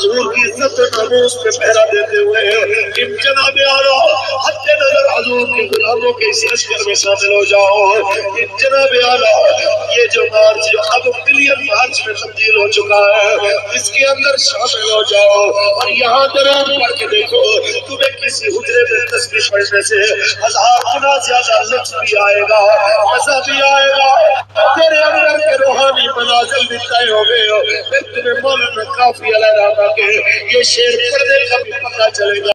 हुजूर की इज्जत और नामूस पे पहरा देते हुए इन जनाब आला हत्ते नजर हुजूर के गुलामों के इस लश्कर में शामिल हो जाओ। इन जनाब आला ये जो मार्च अब मिलियन मार्च में तब्दील हो चुका है, इसके अंदर शामिल हो जाओ और यहाँ दरार पढ़ के देखो, तुम्हें किसी हुजरे में तस्बीह पढ़ने से 1000 गुना ज्यादा लफ्ज भी आएगा, मजा भी आएगा, तेरे अंदर के रूहानी मनाजिल भी तय हो गए हो। फिर तुम्हें मौलाना काफी अलैहिर्रहमत के ये शेर पढ़ने का भी पता चलेगा।